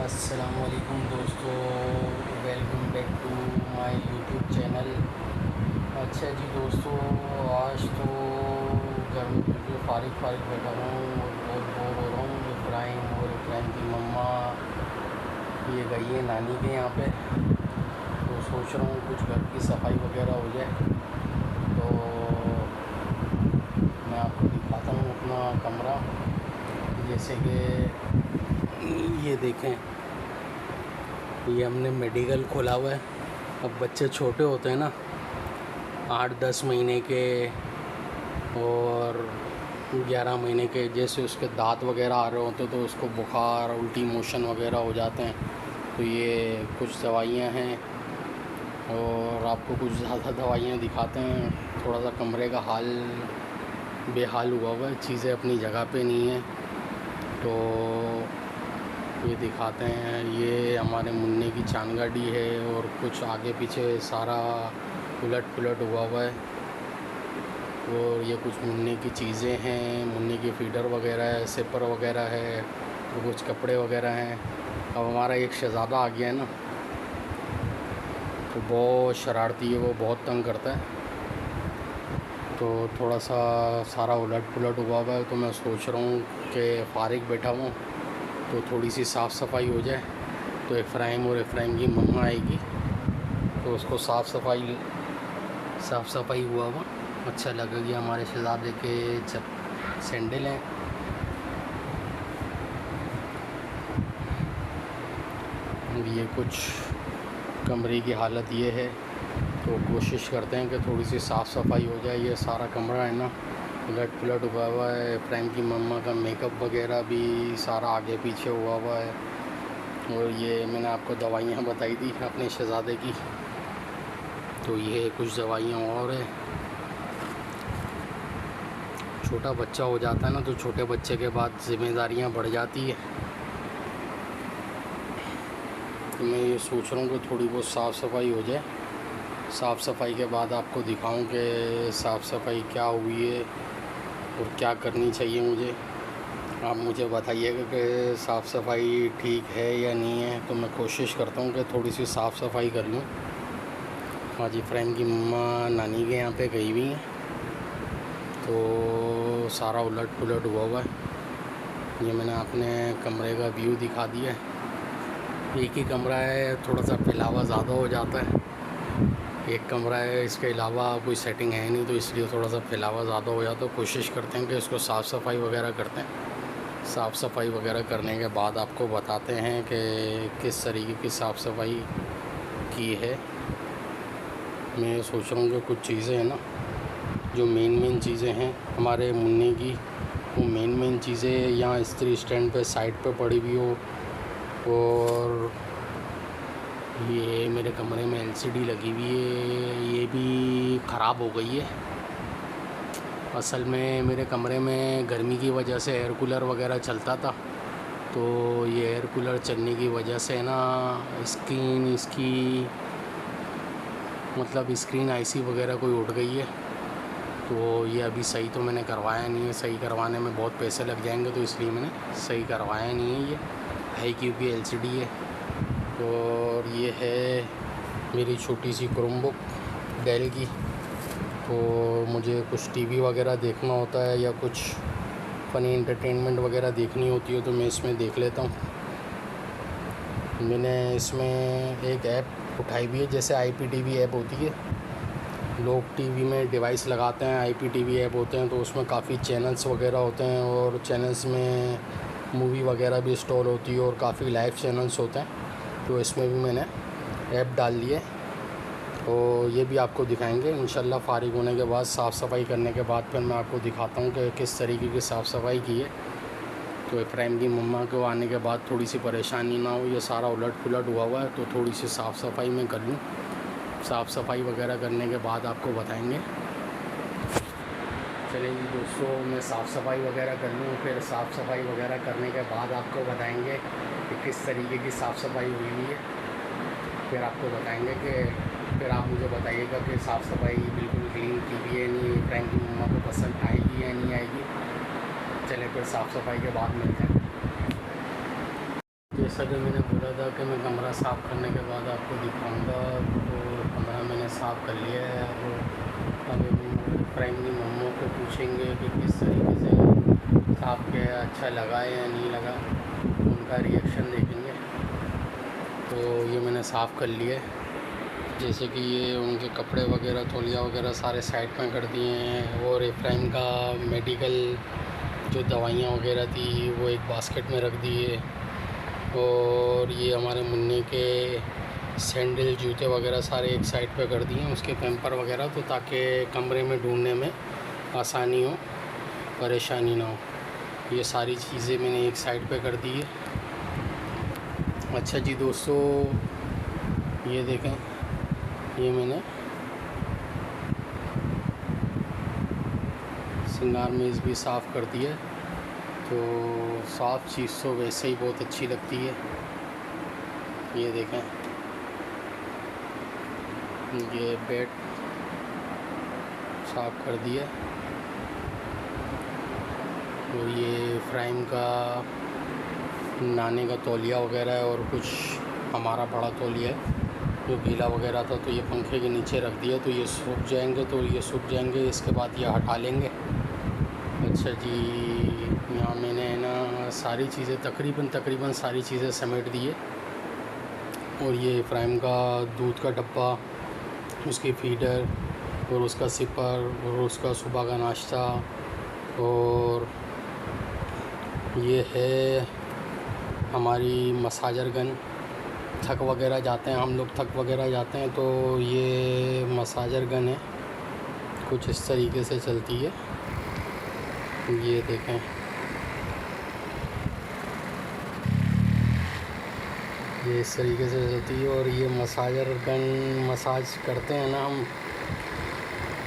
अस्सलामुअलैकुम दोस्तों, welcome back to my YouTube channel. अच्छा जी दोस्तों, आज तो घर में बिल्कुल फारिग बैठा हूँ और बहुत बोर हो रहा हूँ। इब्राहिम की मम्मा ये गई है नानी के यहाँ पे, तो सोच रहा हूँ कुछ घर की सफाई वगैरह हो जाए। तो मैं आपको दिखाता हूँ अपना कमरा। जैसे कि ये देखें, ये हमने मेडिकल खोला हुआ है। अब बच्चे छोटे होते हैं ना, 8-10 महीने के और 11 महीने के, जैसे उसके दांत वगैरह आ रहे होते तो उसको बुखार, उल्टी मोशन वगैरह हो जाते हैं। तो ये कुछ दवाइयाँ हैं और आपको कुछ ज़्यादा दवाइयाँ दिखाते हैं। थोड़ा सा कमरे का हाल बेहाल हुआ हुआ है, चीज़ें अपनी जगह पे नहीं हैं। तो ये दिखाते हैं। ये हमारे मुन्ने की चांदगाड़ी है और कुछ आगे पीछे सारा उलट पुलट हुआ हुआ है। और ये कुछ मुन्ने की चीज़ें हैं, मुन्ने की फीडर वगैरह है, सिपर वगैरह है, और कुछ कपड़े वगैरह हैं। अब हमारा एक शहज़ादा आ गया है ना, तो बहुत शरारती है, वो बहुत तंग करता है। तो थोड़ा सा सारा उलट पुलट हुआ हुआ है। तो मैं सोच रहा हूँ कि फारिग बैठा हूँ तो थोड़ी सी साफ़ सफाई हो जाए। तो इब्राहिम की मम्मा आएगी तो उसको साफ़ सफाई हुआ हुआ अच्छा लगेगा। हमारे शहज़ादे के सैंडल हैं। ये कुछ कमरे की हालत ये है। तो कोशिश करते हैं कि थोड़ी सी साफ़ सफाई हो जाए। ये सारा कमरा है ना, उलट पुलट हुआ हुआ है। इब्राहिम की मम्मा का मेकअप वगैरह भी सारा आगे पीछे हुआ हुआ है। और ये मैंने आपको दवाइयाँ बताई थी अपने शहज़ादे की, तो ये कुछ दवाइयाँ और है। छोटा बच्चा हो जाता है ना, तो छोटे बच्चे के बाद ज़िम्मेदारियाँ बढ़ जाती है। तो मैं ये सोच रहा हूँ कि थोड़ी बहुत साफ़ सफाई हो जाए। साफ़ सफाई के बाद आपको दिखाऊं कि साफ़ सफाई क्या हुई है और क्या करनी चाहिए मुझे। आप मुझे बताइएगा कि साफ़ सफाई ठीक है या नहीं है। तो मैं कोशिश करता हूँ कि थोड़ी सी साफ़ सफाई कर लूँ। आज इब्राहिम की मम्मा नानी के यहाँ पे गई हुई हैं, तो सारा उलट पुलट हुआ हुआ है। ये मैंने अपने कमरे का व्यू दिखा दिया है। एक ही कमरा है, थोड़ा सा फैलावा ज़्यादा हो जाता है। एक कमरा है, इसके अलावा कोई सेटिंग है नहीं, तो इसलिए थोड़ा सा फैलावा ज़्यादा हो जाता है। तो कोशिश करते हैं कि इसको साफ़ सफाई वगैरह करते हैं। साफ़ सफाई वगैरह करने के बाद आपको बताते हैं कि किस तरीके की साफ़ सफाई की है। मैं सोच रहा हूँ कि कुछ चीज़ें हैं ना, जो मेन चीज़ें हैं हमारे मुन्ने की, वो मेन चीज़ें यहाँ इस्त्री स्टैंड पे साइड पे पड़ी हुई हो। और ये मेरे कमरे में एलसीडी लगी हुई है, ये भी ख़राब हो गई है। असल में मेरे कमरे में गर्मी की वजह से एयर कूलर वगैरह चलता था, तो ये एयर कूलर चलने की वजह से ना स्क्रीन इसकी मतलब स्क्रीन आईसी वगैरह कोई उड़ गई है। तो ये अभी सही तो मैंने करवाया नहीं है। सही करवाने में बहुत पैसे लग जाएंगे, तो इसलिए मैंने सही करवाया नहीं है। ये है क्योंकि एलसीडी है। और ये है मेरी छोटी सी क्रोमबुक डेल की। तो मुझे कुछ टीवी वगैरह देखना होता है या कुछ फ़नी एंटरटेनमेंट वगैरह देखनी होती है, तो मैं इसमें देख लेता हूँ। मैंने इसमें एक ऐप उठाई हुई है, जैसे IPTV ऐप होती है। लोग टीवी में डिवाइस लगाते हैं, IPTV ऐप होते हैं, तो उसमें काफ़ी चैनल्स वगैरह होते हैं और चैनल्स में मूवी वगैरह भी इंस्टॉल होती है और काफ़ी लाइव चैनल्स होते हैं। तो इसमें भी मैंने ऐप डाल ली है, तो ये भी आपको दिखाएंगे इंशाल्लाह। फ़ारिग होने के बाद, साफ़ सफाई करने के बाद फिर मैं आपको दिखाता हूँ कि किस तरीके की साफ़ सफाई की है। तो इब्राहिम की मम्मा को आने के बाद थोड़ी सी परेशानी ना हो। ये सारा उलट पुलट हुआ हुआ है, तो थोड़ी सी साफ़ सफाई मैं कर लूँ। साफ़ सफाई वगैरह करने के बाद आपको बताएंगे। चलिए जी दोस्तों, मैं साफ़ सफाई वगैरह कर लूँ, फिर साफ़ सफाई वगैरह करने के बाद आपको बताएंगे कि किस तरीके की साफ़ सफाई हुई है। फिर आपको बताएंगे कि फिर आप मुझे बताइएगा कि साफ़ सफाई बिल्कुल क्लीन की भी है नहीं, इब्राहिम की मम्मा को पसंद आएगी या नहीं आएगी। चले फिर साफ़ सफाई के बाद मिलते हैं। जैसा कि मैंने बोला था कि मैं कमरा साफ़ करने के बाद आपको दिखाऊंगा, तो कमरा मैंने साफ़ कर लिया है। अब प्राइमरी मम्मों को पूछेंगे कि किस तरीके से साफ़ किया है, अच्छा लगा या नहीं लगा, उनका रिएक्शन देखेंगे। तो ये मैंने साफ़ कर लिया है। जैसे कि ये उनके कपड़े वगैरह, तौलिया वगैरह सारे साइड में कर दिए हैं, और इब्राहिम का मेडिकल जो दवाइयाँ वगैरह थी वो एक बास्केट में रख दिए, और ये हमारे मुन्ने के सैंडल, जूते वगैरह सारे एक साइड पे कर दिए हैं, उसके पैम्पर वगैरह, तो ताकि कमरे में ढूंढने में आसानी हो, परेशानी ना हो। ये सारी चीज़ें मैंने एक साइड पे कर दी है। अच्छा जी दोस्तों, ये देखें, ये मैंने सिंगार मेज़ भी साफ़ कर दी है। तो साफ़ चीज़ तो वैसे ही बहुत अच्छी लगती है। ये देखें, ये बेड साफ़ कर दिया, और ये फ्राइम का नाने का तौलिया वगैरह है, और कुछ हमारा बड़ा तौलिया है जो गीला वगैरह था, तो ये पंखे के नीचे रख दिया, तो ये सूख जाएंगे, तो ये सूख जाएंगे, इसके बाद ये हटा लेंगे। अच्छा जी, यहाँ मैंने ना सारी चीज़ें तकरीबन सारी चीज़ें समेट दी है। और ये इब्राहिम का दूध का डब्बा, उसकी फीडर, और उसका सिपर, और उसका सुबह का नाश्ता, और ये है हमारी मसाजर गन। थक वगैरह जाते हैं हम लोग, तो ये मसाजर गन है, कुछ इस तरीके से चलती है। ये देखें, ये इस तरीके से चलती है, और ये मसाजर गन मसाज करते हैं ना हम,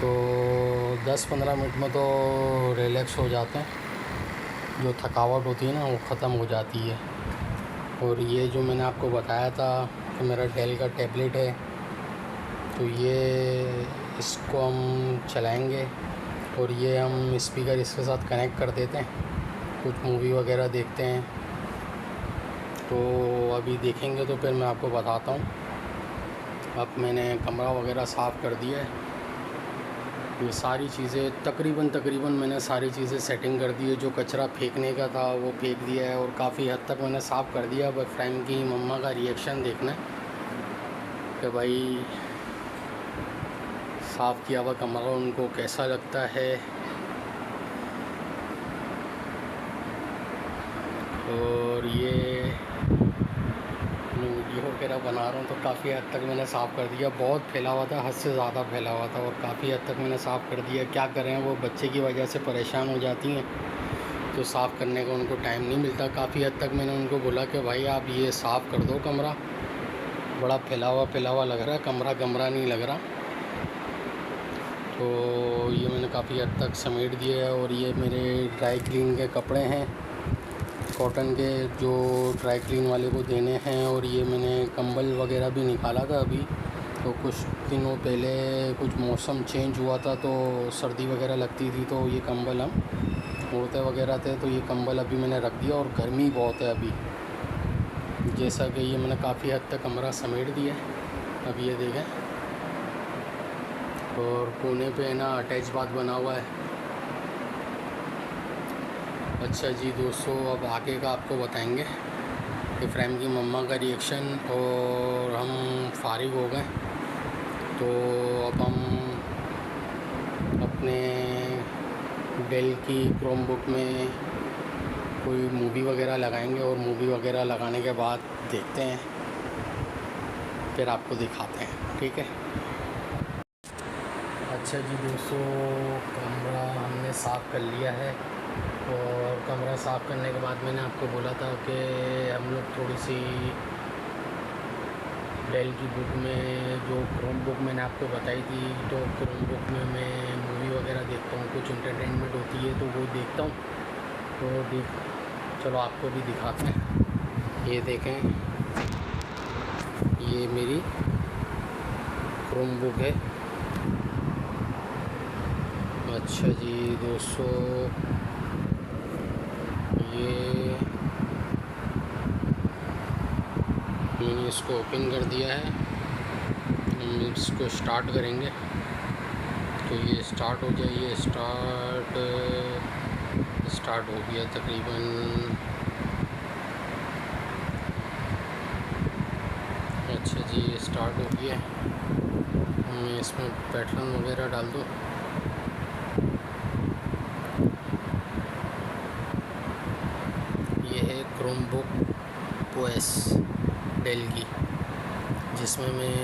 तो 10-15 मिनट में तो रिलैक्स हो जाते हैं, जो थकावट होती है ना वो ख़त्म हो जाती है। और ये जो मैंने आपको बताया था कि मेरा डेल का टैबलेट है, तो ये इसको हम चलाएंगे, और ये हम स्पीकर इसके साथ कनेक्ट कर देते हैं, कुछ मूवी वगैरह देखते हैं। तो अभी देखेंगे तो फिर मैं आपको बताता हूँ। अब मैंने कमरा वगैरह साफ़ कर दिया है, ये सारी चीज़ें तकरीबन मैंने सारी चीज़ें सेटिंग कर दी है। जो कचरा फेंकने का था वो फेंक दिया है, और काफ़ी हद तक मैंने साफ़ कर दिया। अब फ्रेंड की मम्मा का रिएक्शन देखना है कि भाई साफ़ किया हुआ कमरा उनको कैसा लगता है। और ये वीडियो वगैरह बना रहा हूँ तो काफ़ी हद तक मैंने साफ़ कर दिया। बहुत फैला हुआ था, हद से ज़्यादा फैला हुआ था, और काफ़ी हद तक मैंने साफ़ कर दिया। क्या करें, वो बच्चे की वजह से परेशान हो जाती हैं, तो साफ़ करने का उनको टाइम नहीं मिलता। काफ़ी हद तक मैंने उनको बोला कि भाई आप ये साफ़ कर दो, कमरा बड़ा फैला हुआ लग रहा है, कमरा नहीं लग रहा। तो ये मैंने काफ़ी हद तक समेट दिया है। और ये मेरे ड्राई क्लीन के कपड़े हैं, कॉटन के, जो ड्राई क्लीन वाले को देने हैं। और ये मैंने कंबल वगैरह भी निकाला था अभी, तो कुछ दिनों पहले कुछ मौसम चेंज हुआ था, तो सर्दी वगैरह लगती थी, तो ये कंबल हम ओढ़ते वगैरह थे, तो ये कंबल अभी मैंने रख दिया। और गर्मी बहुत है अभी, जैसा कि ये मैंने काफ़ी हद तक कमरा समेट दिया है। अब ये देखें, और कोने पे ना अटैच बाथ बना हुआ है। अच्छा जी दोस्तों, अब आगे का आपको बताएंगे इब्राहिम की मम्मा का रिएक्शन। और हम फारिग हो गए, तो अब हम अपने डेल की क्रोम बुक में कोई मूवी वगैरह लगाएंगे, और मूवी वगैरह लगाने के बाद देखते हैं, फिर आपको दिखाते हैं, ठीक है। अच्छा जी दोस्तों, कमरा हमने साफ़ कर लिया है। और कमरा साफ़ करने के बाद मैंने आपको बोला था कि हम लोग थोड़ी सी डेल की बुक में, जो क्रोम बुक मैंने आपको बताई थी, तो क्रोम बुक में मैं मूवी वगैरह देखता हूँ, कुछ इंटरटेनमेंट होती है तो वो देखता हूँ। तो चलो आपको भी दिखाते हैं। ये देखें, ये मेरी क्रोम बुक है। अच्छा जी दोस्तों, मैंने इसको ओपन कर दिया है। हम इसको स्टार्ट करेंगे तो ये स्टार्ट हो जाए। स्टार्ट हो गया तकरीबन। अच्छा जी, ये स्टार्ट हो गया। मैं इसमें पैटर्न वगैरह डाल दूँ। ये है क्रोमबुक ओएस डेल की, जिसमें मैं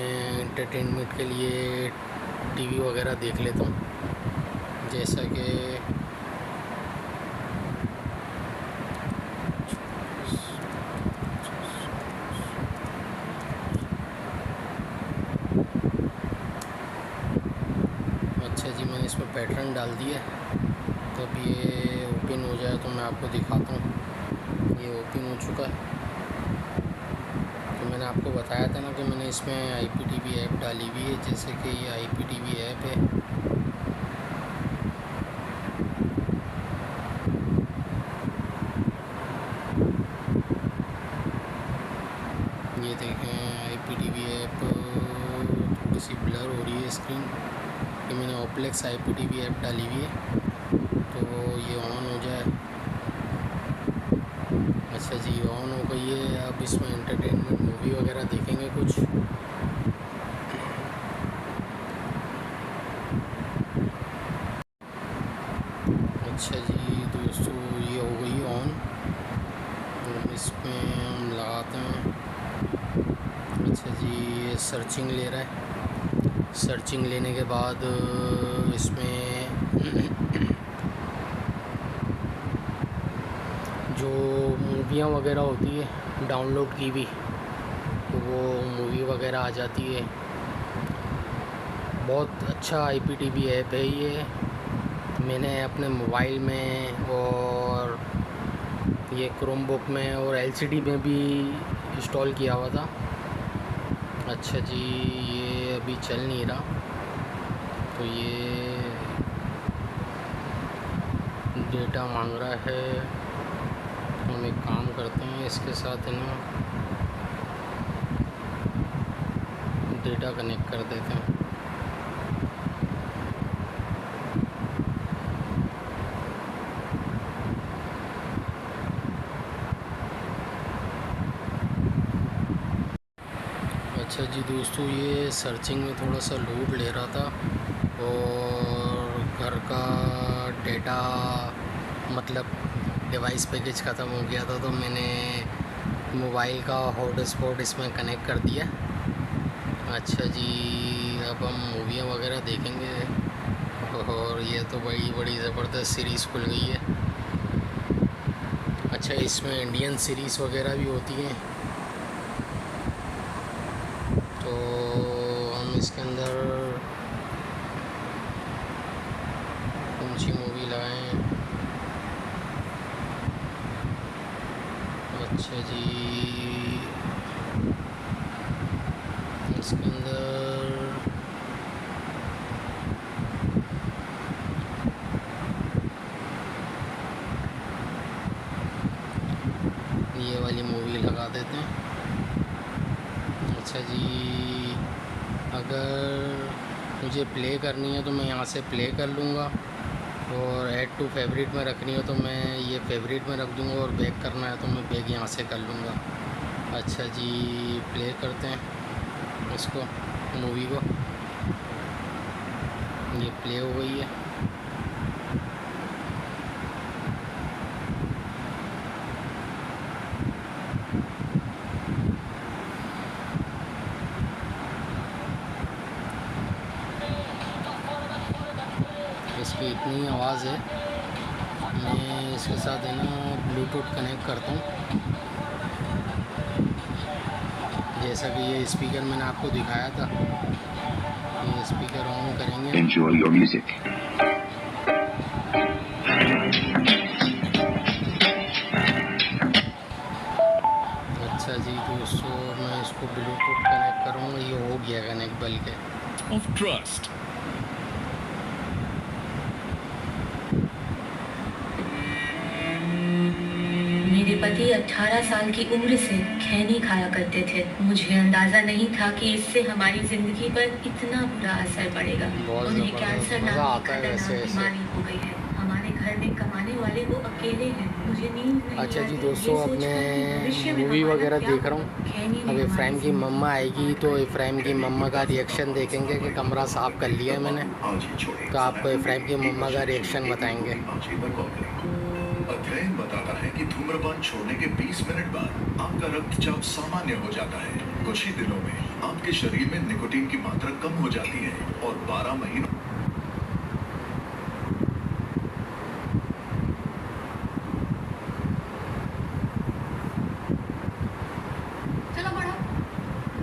एंटरटेनमेंट के लिए टीवी वगैरह देख लेता हूँ। जैसा कि अच्छा जी, मैंने इसमें पैटर्न डाल दिया। तो अब ये ओपन हो जाए तो मैं आपको दिखाता हूँ। ये ओपन हो चुका है। तो मैंने आपको बताया था ना कि मैंने इसमें IPTV ऐप डाली हुई है। जैसे कि ये IPTV ऐप है। ये देखें IPTV ऐप थोड़ी सी ब्लर हो रही है स्क्रीन। कि मैंने ओप्लेक्स IPTV ऐप डाली हुई है। तो ये ऑन हो जाए। अच्छा जी, ऑन हो गई है। अब इसमें एंटरटेनमेंट मूवी वगैरह देखेंगे कुछ। अच्छा जी दोस्तों, ये हो गई ऑन। तो इसमें हम लगाते हैं। अच्छा जी, ये सर्चिंग ले रहा है। सर्चिंग लेने के बाद इसमें जो मूवियाँ वगैरह होती है डाउनलोड की भी, तो वो मूवी वगैरह आ जाती है। बहुत अच्छा IPTV ऐप है ये। मैंने अपने मोबाइल में और ये क्रोमबुक में और LCD में भी इंस्टॉल किया हुआ था। अच्छा जी, ये अभी चल नहीं रहा। तो ये डेटा मांग रहा है। हम एक काम करते हैं, इसके साथ है ना डेटा कनेक्ट कर देते हैं। अच्छा जी दोस्तों, ये सर्चिंग में थोड़ा सा लोड ले रहा था और घर का डेटा मतलब डिवाइस पैकेज ख़त्म हो गया था। तो मैंने मोबाइल का हॉटस्पॉट इसमें कनेक्ट कर दिया। अच्छा जी, अब हम मूवियाँ वगैरह देखेंगे। और ये तो बड़ी ज़बरदस्त सीरीज़ खुल गई है। अच्छा, इसमें इंडियन सीरीज़ वगैरह भी होती हैं। तो हम इसके अंदर कौन सी मूवी लगाएं? अच्छा जी, इसके अंदर ये वाली मूवी लगा देते हैं। अच्छा जी, अगर मुझे प्ले करनी है तो मैं यहाँ से प्ले कर लूँगा, और ऐड टू फेवरेट में रखनी हो तो मैं ये फेवरेट में रख दूँगा, और बैक करना है तो मैं बैक यहाँ से कर लूँगा। अच्छा जी, प्ले करते हैं इसको, मूवी को। ये प्ले हो गई है। इसकी इतनी आवाज़ है। मैं इसके साथ है ना ब्लूटूथ कनेक्ट करता हूँ। जैसा कि ये स्पीकर मैंने आपको दिखाया था, ये स्पीकर ऑन करेंगे। Enjoy your music. अच्छा जी दोस्तों, मैं इसको ब्लूटूथ कनेक्ट करूँगा। ये हो गया कनेक्ट बल्कि। Of trust. मेरे पति दादी 18 साल की उम्र से खैनी खाया करते थे। मुझे अंदाजा नहीं था कि इससे हमारी जिंदगी पर इतना बुरा असर पड़ेगा। उन्हें कैंसर नाम की खतरनाक बीमारी हो गई है। हमारे घर में कमाने वाले वो अकेले हैं। मुझे नींद नहीं अच्छा जी आती, दोस्तों, ये अब सोचकर कि भविष्य में मैं मूवी हमारा वगैरह क्या देख रहा होगा। हूँ। खैनी ने अब हमारी इफ्राइम की जिंदगी मम्मा आएगी तो बर्बाद इफ्राइम की मम्मा का रिएक्शन देखेंगे कि कमरा साफ़ कर लिया है मैंने, तो आपको इफ्राइम की मम्मा का रिएक्शन बताएंगे। अध्ययन बताता है कि धूम्रपान छोड़ने के 20 मिनट बाद आपका रक्तचाप सामान्य हो जाता है। कुछ ही दिनों में आपके शरीर में निकोटीन की मात्रा कम हो जाती है और 12 महीनों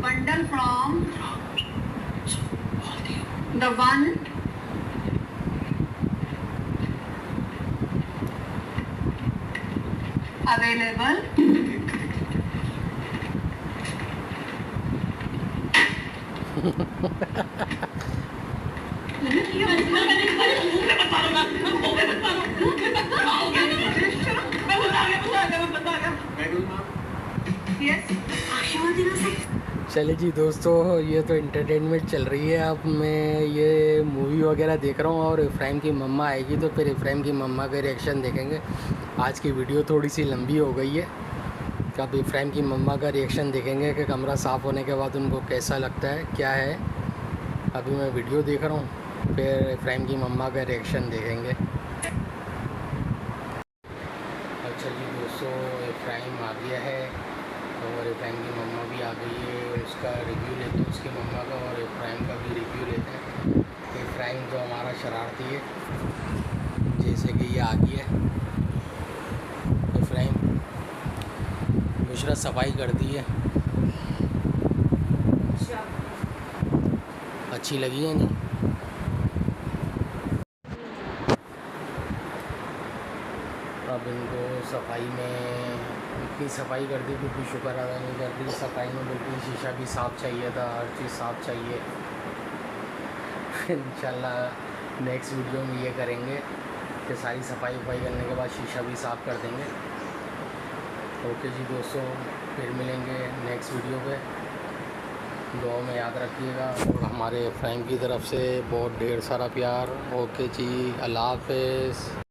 bundle from the one available yes चलिए जी दोस्तों, ये तो इंटरटेनमेंट चल रही है। अब मैं ये मूवी वगैरह देख रहा हूँ और इफ्राइम की मम्मा आएगी तो फिर इफ्राइम की मम्मा का रिएक्शन देखेंगे। आज की वीडियो थोड़ी सी लंबी हो गई है, तो अब इफ्राइम की मम्मा का रिएक्शन देखेंगे कि कमरा साफ़ होने के बाद उनको कैसा लगता है, क्या है। अभी मैं वीडियो देख रहा हूँ, फिर इफ्राइम की मम्मा का रिएक्शन देखेंगे। अच्छा जी दोस्तों, इफ्राइम आ गया है और इफ्राइम की मम्मा भी आ गई है। उसका रिव्यू लेते हैं, उसकी मम्मा का, और इफ्राइम का भी रिव्यू लेते हैं। इफ्राइम तो हमारा शरारती है, जैसे कि ये आ गया है। इफ्राइम बुशरा सफाई कर दी है, अच्छी लगी है नहीं? अब इनको सफाई में इतनी सफाई कर दी, बिल्कुल शुक्र अदा नहीं कर दी। सफाई में बिल्कुल शीशा भी साफ़ चाहिए था, हर चीज़ साफ़ चाहिए। इंशाल्लाह नेक्स्ट वीडियो में ये करेंगे कि सारी सफाई वफाई करने के बाद शीशा भी साफ़ कर देंगे। ओके जी दोस्तों, फिर मिलेंगे नेक्स्ट वीडियो पे। दुआ में याद रखिएगा और हमारे इफ्राइम की तरफ से बहुत ढेर सारा प्यार। ओके जी, अल्लाह हाफ़िज़।